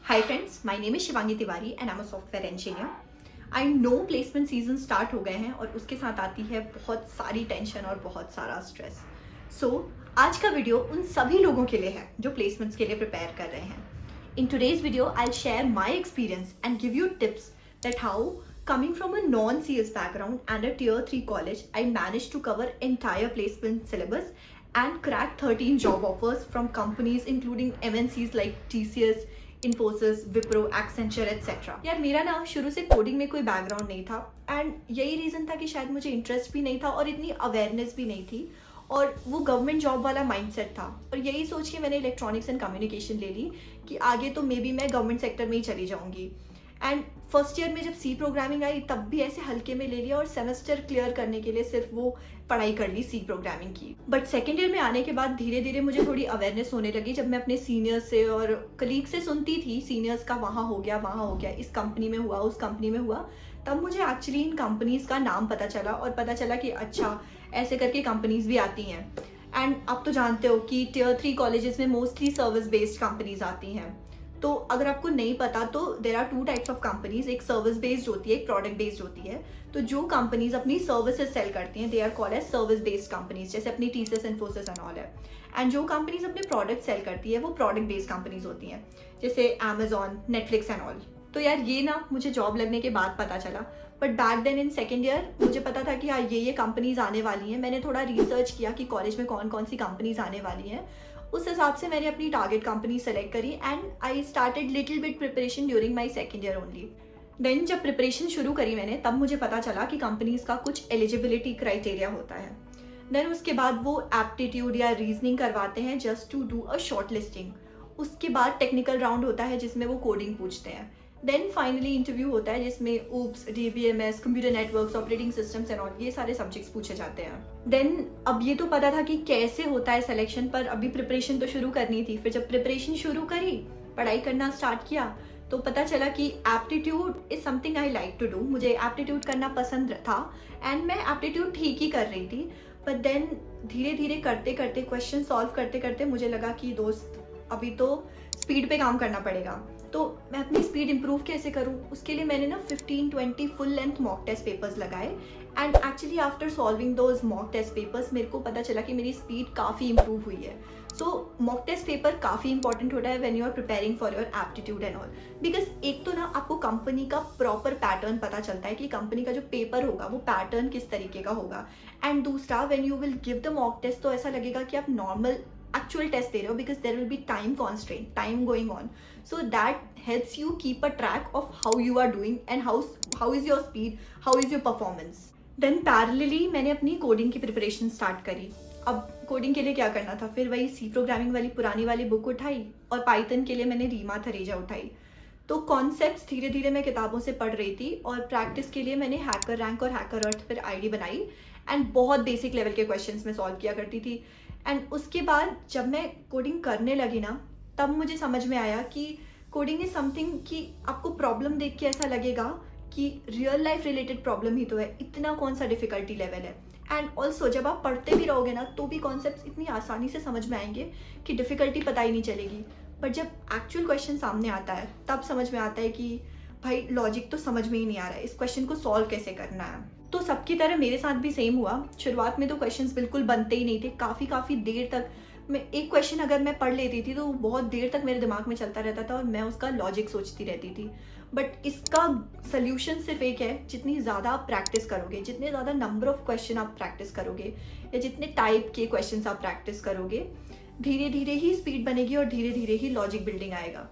Hi friends, my name is Shivangi Tiwari and I'm a software engineer. I know placement season start हो गए हैं और उसके साथ आती है बहुत सारी टेंशन और बहुत सारा स्ट्रेस. सो आज का वीडियो उन सभी लोगों के लिए है जो प्लेसमेंट्स के लिए प्रिपेयर कर रहे हैं. In today's video, I'll share my experience and give you tips that how coming from a non-CS background and a tier 3 college, I managed to cover entire placement syllabus and crack 13 job offers from companies including MNCs like TCS, Infosys, Wipro, Accenture etcetera. यार मेरा ना शुरू से coding में कोई background नहीं था and यही रीज़न था कि शायद मुझे इंटरेस्ट भी नहीं था और इतनी अवेयरनेस भी नहीं थी और वो गवर्नमेंट जॉब वाला माइंडसेट था और यही सोच के मैंने इलेक्ट्रॉनिक्स एंड कम्युनिकेशन ले ली कि आगे तो मे बी मैं गवर्नमेंट सेक्टर में ही चली जाऊंगी. एंड फर्स्ट ईयर में जब सी प्रोग्रामिंग आई तब भी ऐसे हल्के में ले लिया और सेमेस्टर क्लियर करने के लिए सिर्फ वो पढ़ाई कर ली सी प्रोग्रामिंग की. बट सेकेंड ईयर में आने के बाद धीरे धीरे मुझे थोड़ी अवेयरनेस होने लगी जब मैं अपने सीनियर्स से और कलीग से सुनती थी सीनियर्स का वहाँ हो गया, इस कंपनी में हुआ, उस कंपनी में हुआ. तब मुझे एक्चुअली इन कंपनीज का नाम पता चला और पता चला कि अच्छा ऐसे करके कंपनीज भी आती हैं. एंड आप तो जानते हो कि टियर 3 कॉलेजेस में मोस्टली सर्विस बेस्ड कंपनीज आती हैं. तो अगर आपको नहीं पता तो there are 2 types of companies. एक सर्विस बेस्ड होती है, एक प्रोडक्ट बेस्ड होती है. तो जो कंपनीज अपनी सर्विसेज सेल करती हैं they are called as service based companies, जैसे अपनी टीसीएस, इन्फोसिस एंड ऑल है. एंड जो कंपनीज अपने प्रोडक्ट सेल करती है वो प्रोडक्ट बेस्ड कंपनीज होती हैं, जैसे अमेजॉन, नेटफ्लिक्स एंड ऑल. तो यार ये ना मुझे जॉब लगने के बाद पता चला. But back then in second year मुझे पता था कि हाँ ये कंपनीज आने वाली हैं. मैंने थोड़ा रिसर्च किया कि कॉलेज में कौन कौन सी कंपनीज आने वाली हैं. उस हिसाब से मैंने अपनी टारगेट कंपनी सेलेक्ट करी and I started little bit preparation during my second year only. Then जब प्रिपरेशन शुरू करी मैंने तब मुझे पता चला कि कंपनीज का कुछ एलिजिबिलिटी क्राइटेरिया होता है. देन उसके बाद वो एप्टीट्यूड या रीजनिंग करवाते हैं just to do a shortlisting. उसके बाद टेक्निकल राउंड होता है जिसमें वो कोडिंग पूछते हैं. देन फाइनली इंटरव्यू होता है जिसमें oops, DBMS, computer networks, operating systems and all ये सारे सब्जेक्ट्स पूछे जाते हैं. देन अब ये तो पता था कि कैसे होता है सिलेक्शन, पर अभी प्रिपरेशन तो शुरू करनी थी. फिर जब प्रिपरेशन शुरू करी, पढ़ाई करना स्टार्ट किया तो पता चला कि aptitude is something I like to do. मुझे एप्टीट्यूड करना पसंद था एंड मैं एप्टीट्यूड ठीक ही कर रही थी. बट देन धीरे धीरे करते करते, क्वेश्चन सॉल्व करते करते मुझे लगा कि दोस्त अभी तो स्पीड पे काम करना पड़ेगा. तो मैं अपनी स्पीड इंप्रूव कैसे करूँ, उसके लिए मैंने ना 15-20 full length mock test papers लगाए. And actually after solving those mock test papers मेरे को पता चला कि मेरी स्पीड काफ़ी इंप्रूव हुई है. सो मॉक टेस्ट पेपर काफ़ी इंपॉर्टेंट होता है when you are preparing for your aptitude and all. Because एक तो ना आपको कंपनी का प्रॉपर पैटर्न पता चलता है कि कंपनी का जो पेपर होगा वो पैटर्न किस तरीके का होगा. एंड दूसरा when you will give the mock test तो ऐसा लगेगा कि आप नॉर्मल actual test दे रहे हो because there will be time constraint, time going on. So that helps you keep a track of how you are doing and how is your speed, how is your performance. Then parallelly मैंने अपनी coding की preparation start करी. अब coding के लिए क्या करना था, फिर वही सी प्रोग्रामिंग वाली पुरानी वाली बुक उठाई और पाइथन के लिए मैंने रीमा थरेजा उठाई. तो कॉन्सेप्ट्स धीरे धीरे मैं किताबों से पढ़ रही थी और प्रैक्टिस के लिए मैंने हैकर रैंक और हैकर अर्थ पर आईडी बनाई एंड बहुत बेसिक लेवल के क्वेश्चंस में सॉल्व किया करती थी. एंड उसके बाद जब मैं कोडिंग करने लगी ना तब मुझे समझ में आया कि कोडिंग इज समथिंग कि आपको प्रॉब्लम देख के ऐसा लगेगा कि रियल लाइफ रिलेटेड प्रॉब्लम ही तो है, इतना कौन सा डिफिकल्टी लेवल है. एंड ऑल्सो जब आप पढ़ते भी रहोगे ना तो भी कॉन्सेप्ट्स इतनी आसानी से समझ में आएंगे कि डिफिकल्टी पता ही नहीं चलेगी. बट जब एक्चुअल क्वेश्चन सामने आता है तब समझ में आता है कि भाई लॉजिक तो समझ में ही नहीं आ रहा है, इस क्वेश्चन को सॉल्व कैसे करना है. तो सबकी तरह मेरे साथ भी सेम हुआ. शुरुआत में तो क्वेश्चंस बिल्कुल बनते ही नहीं थे. काफ़ी देर तक मैं एक क्वेश्चन अगर मैं पढ़ लेती थी तो बहुत देर तक मेरे दिमाग में चलता रहता था और मैं उसका लॉजिक सोचती रहती थी. बट इसका सल्यूशन सिर्फ एक है, जितनी ज़्यादा आप प्रैक्टिस करोगे, जितने ज़्यादा नंबर ऑफ क्वेश्चन आप प्रैक्टिस करोगे या जितने टाइप के क्वेश्चन आप प्रैक्टिस करोगे, धीरे धीरे ही स्पीड बनेगी और धीरे धीरे ही लॉजिक बिल्डिंग आएगा.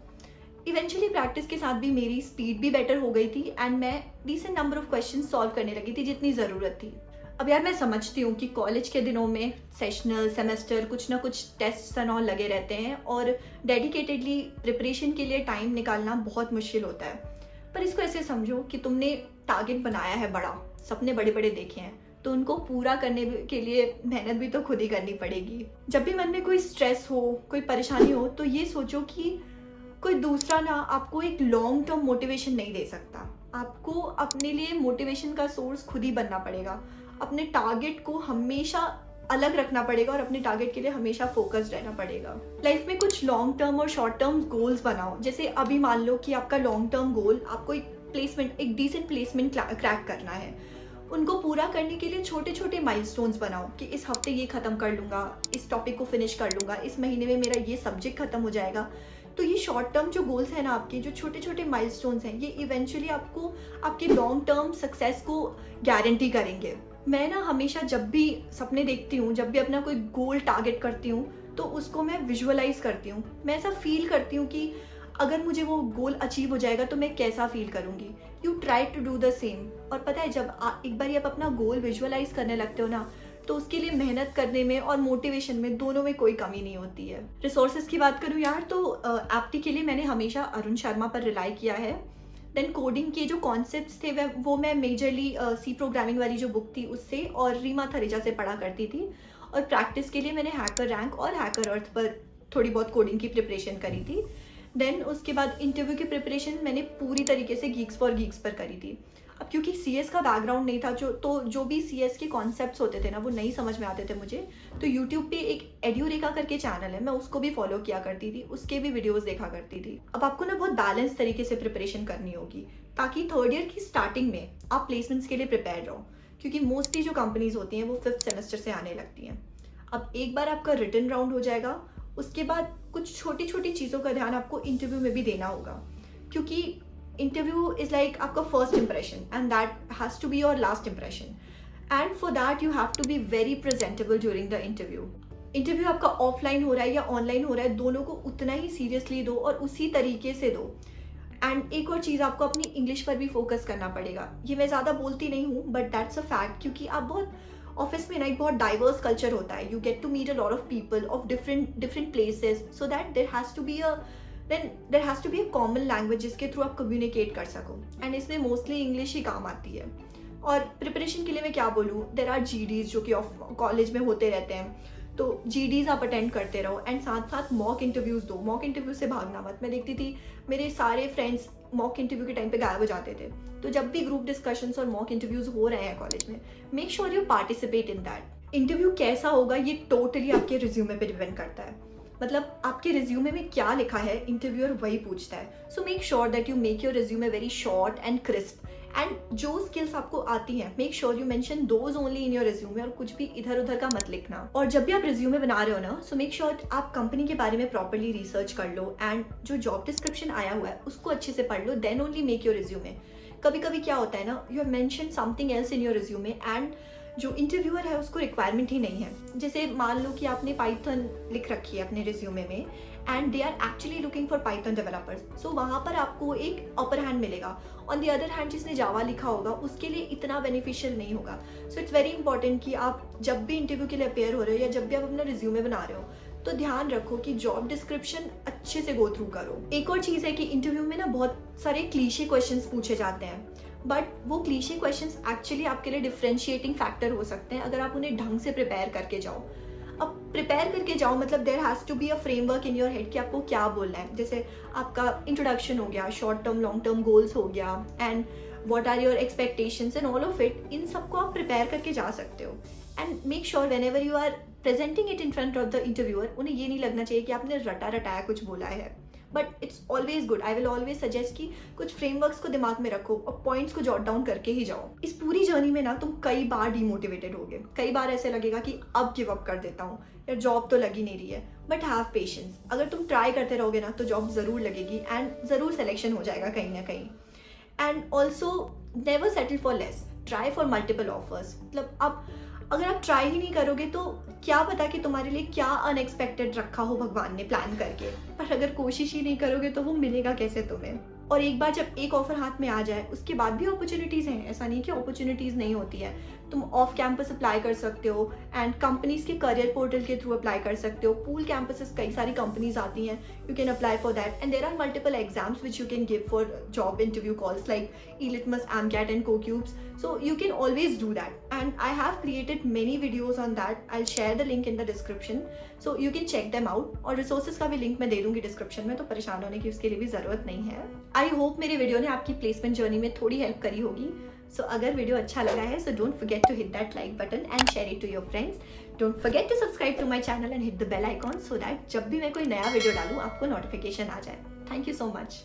इवेंचुअली प्रैक्टिस के साथ भी मेरी स्पीड भी बेटर हो गई थी एंड मैं decent number of question solve करने लगी थी जितनी ज़रूरत थी. अब यार मैं समझती हूँ कि कॉलेज के दिनों में सेशनल, सेमेस्टर, कुछ ना कुछ टेस्ट एंड ऑल लगे रहते हैं और डेडिकेटेडली प्रिपरेशन के लिए टाइम निकालना बहुत मुश्किल होता है. पर इसको ऐसे समझो कि तुमने टारगेट बनाया है बड़ा, सपने बड़े बड़े देखे हैं, तो उनको पूरा करने के लिए मेहनत भी तो खुद ही करनी पड़ेगी. जब भी मन में कोई स्ट्रेस हो, कोई परेशानी हो तो ये सोचो कि कोई दूसरा ना आपको एक लॉन्ग टर्म मोटिवेशन नहीं दे सकता. आपको अपने लिए मोटिवेशन का सोर्स खुद ही बनना पड़ेगा. अपने टारगेट को हमेशा अलग रखना पड़ेगा और अपने टारगेट के लिए हमेशा फोकस्ड रहना पड़ेगा। लाइफ में कुछ लॉन्ग टर्म और शॉर्ट टर्म गोल्स बनाओ। जैसे अभी मान लो कि आपका लॉन्ग टर्म गोल, आपको एक डिसेंट प्लेसमेंट क्रैक करना है। उनको पूरा करने के लिए छोटे छोटे माइलस्टोन्स बनाओ कि इस हफ्ते ये खत्म कर लूंगा, इस टॉपिक को फिनिश कर लूंगा, इस महीने में मेरा ये सब्जेक्ट खत्म हो जाएगा। तो ये शॉर्ट टर्म जो गोल्स हैं ना आपके, जो छोटे छोटे माइलस्टोन्स हैं, ये इवेंचुअली आपको आपके लॉन्ग टर्म सक्सेस को गारंटी करेंगे। मैं ना हमेशा जब भी सपने देखती हूँ, जब भी अपना कोई गोल टारगेट करती हूँ, तो उसको मैं विजुअलाइज करती हूँ। मैं ऐसा फील करती हूँ कि अगर मुझे वो गोल अचीव हो जाएगा तो मैं कैसा फील करूंगी। You try to do the same. और पता है, जब एक बार आप अपना गोल विजुअलाइज करने लगते हो ना, तो उसके लिए मेहनत करने में और मोटिवेशन में, दोनों में कोई कमी नहीं होती है। रिसोर्सेज की बात करूँ यार, तो एप्टी के लिए मैंने हमेशा अरुण शर्मा पर रिलाई किया है। देन कोडिंग के जो कॉन्सेप्ट्स थे वो मैं मेजरली सी प्रोग्रामिंग वाली जो बुक थी उससे और रीमा थरेजा से पढ़ा करती थी। और प्रैक्टिस के लिए मैंने हैकर रैंक और हैकर अर्थ पर थोड़ी बहुत कोडिंग की प्रिपरेशन करी थी। देन उसके बाद इंटरव्यू की प्रिपरेशन मैंने पूरी तरीके से गीक्स फॉर गीक्स पर करी थी। अब क्योंकि सीएस का बैकग्राउंड नहीं था, जो भी सीएस के कॉन्सेप्ट्स होते थे ना, वो नहीं समझ में आते थे मुझे, तो यूट्यूब पे एक एड्यूरेका करके चैनल है, मैं उसको भी फॉलो किया करती थी, उसके भी वीडियोस देखा करती थी। अब आपको ना बहुत बैलेंस तरीके से प्रिपरेशन करनी होगी ताकि थर्ड ईयर की स्टार्टिंग में आप प्लेसमेंट्स के लिए प्रिपेयर रहो, क्योंकि मोस्टली जो कंपनीज होती हैं वो 5th सेमेस्टर से आने लगती हैं। अब एक बार आपका रिटन राउंड हो जाएगा, उसके बाद कुछ छोटी छोटी चीज़ों का ध्यान आपको इंटरव्यू में भी देना होगा, क्योंकि इंटरव्यू इज लाइक आपका first impression and that has to be your last impression. And for that you have to be very presentable during the interview. Interview आपका ऑफलाइन हो रहा है या ऑनलाइन हो रहा है, दोनों को उतना ही सीरियसली दो और उसी तरीके से दो। एंड एक और चीज़, आपको अपनी इंग्लिश पर भी फोकस करना पड़ेगा। ये मैं ज़्यादा बोलती नहीं हूँ, बट दैट्स अ फैक्ट, क्योंकि आप बहुत ऑफिस में ना एक बहुत डाइवर्स कल्चर होता है। You get to meet a lot of people of different places, so that there has to be a common language जिसके थ्रू आप कम्युनिकेट कर सको। एंड इसमें मोस्टली इंग्लिश ही काम आती है। और प्रिपरेशन के लिए मैं क्या बोलूँ, देयर आर GDs जो कि कॉलेज में होते रहते हैं, तो GDs आप अटेंड करते रहो एंड साथ साथ मॉक इंटरव्यूज़ दो। मॉक इंटरव्यू से भागना मत। मैं देखती थी मेरे सारे फ्रेंड्स मॉक इंटरव्यू के टाइम पे गायब हो जाते थे। तो जब भी ग्रुप डिस्कशंस और मॉक इंटरव्यूज़ हो रहे हैं कॉलेज में, make sure you participate in that. Interview कैसा होगा ये टोटली आपके रिज्यूमे पे डिपेंड करता है। मतलब आपके रिज्यूमे में क्या लिखा है, इंटरव्यूअर वही पूछता है। सो make sure that you make your resume very short and crisp. And जो स्किल्स आपको आती हैं, make sure you mention those only in your resume, और कुछ भी इधर उधर का मत लिखना। और जब भी आप रिज्यूमे बना रहे हो ना, सो मेक श्योर आप कंपनी के बारे में प्रॉपर्ली रिसर्च कर लो एंड जो जॉब डिस्क्रिप्शन आया हुआ है उसको अच्छे से पढ़ लो, then only make your resume. कभी कभी क्या होता है ना, you have mention something else in your resume and जो इंटरव्यूअर है उसको रिक्वायरमेंट ही नहीं है। जैसे मान लो कि आपने पाइथन लिख रखी है अपने रिज्यूमे में and they are actually looking for Python developers, so वहाँ पर आपको एक अपर हैंड मिलेगा। ऑन द अदर हैंड जिसने जावा लिखा होगा उसके लिए इतना बेनिफिशियल नहीं होगा। सो इट्स वेरी इंपॉर्टेंट कि आप जब भी इंटरव्यू के लिए अपेयर हो रहे हो या जब भी आप अपना रिज्यूमे बना रहे हो, तो ध्यान रखो कि जॉब डिस्क्रिप्शन अच्छे से गो थ्रू करो। एक और चीज़ है कि इंटरव्यू में ना बहुत सारे क्लीशे क्वेश्चंस पूछे जाते हैं, बट वो क्लीशे क्वेश्चंस एक्चुअली आपके लिए डिफरेंशिएटिंग फैक्टर हो सकते हैं अगर आप उन्हें ढंग से प्रिपेयर करके जाओ। अब प्रिपेयर करके जाओ मतलब there has to be a framework in your head कि आपको क्या बोलना है। जैसे आपका इंट्रोडक्शन हो गया, short term long term goals हो गया, and what are your expectations and all of it. इन सबको आप प्रिपेयर करके जा सकते हो। And make sure whenever you are presenting it in front of the interviewer, उन्हें ये नहीं लगना चाहिए कि आपने रटा रटाया कुछ बोला है। But it's always good, I will always suggest कि कुछ फ्रेमवर्क्स को दिमाग में रखो और पॉइंट्स को जॉट डाउन करके ही जाओ। इस पूरी जर्नी में ना तुम कई बार डिमोटिवेटेड होगे, कई बार ऐसे लगेगा कि अब गिव अप कर देता हूँ यार, जॉब तो लगी नहीं रही है। बट हैव पेशेंस, अगर तुम ट्राई करते रहोगे ना तो जॉब जरूर लगेगी एंड जरूर सिलेक्शन हो जाएगा कहीं ना कहीं। And also never settle for less, try for multiple offers. मतलब अब अगर आप ट्राई ही नहीं करोगे तो क्या पता कि तुम्हारे लिए क्या अनएक्सपेक्टेड रखा हो भगवान ने प्लान करके, पर अगर कोशिश ही नहीं करोगे तो वो मिलेगा कैसे तुम्हें। और एक बार जब एक ऑफर हाथ में आ जाए उसके बाद भी अपॉर्चुनिटीज़ हैं, ऐसा नहीं कि अपॉर्चुनिटीज़ नहीं होती है। तुम ऑफ कैंपस अप्लाई कर सकते हो एंड कंपनीज के करियर पोर्टल के थ्रू अप्लाई कर सकते हो। पूल कैंपसेस कई सारी कंपनीज आती हैं, you can apply for that and there are multiple exams which you can give for job interview calls like eLitmus, AMCAT and CoCubes. So you can always do that, and I have created many videos on that. I'll share the link in the description, so you can check them out. और resources का भी link मैं दे दूंगी description में, तो परेशान होने की उसके लिए भी जरूरत नहीं है। आई होप मेरे वीडियो ने आपकी प्लेसमेंट जर्नी में थोड़ी हेल्प करी होगी। सो अगर वीडियो अच्छा लगा है so don't forget to hit that like button and share it to your friends. Don't forget to subscribe to my channel and hit the bell icon so that जब भी मैं कोई नया वीडियो डालूँ आपको नोटिफिकेशन आ जाए. Thank you so much.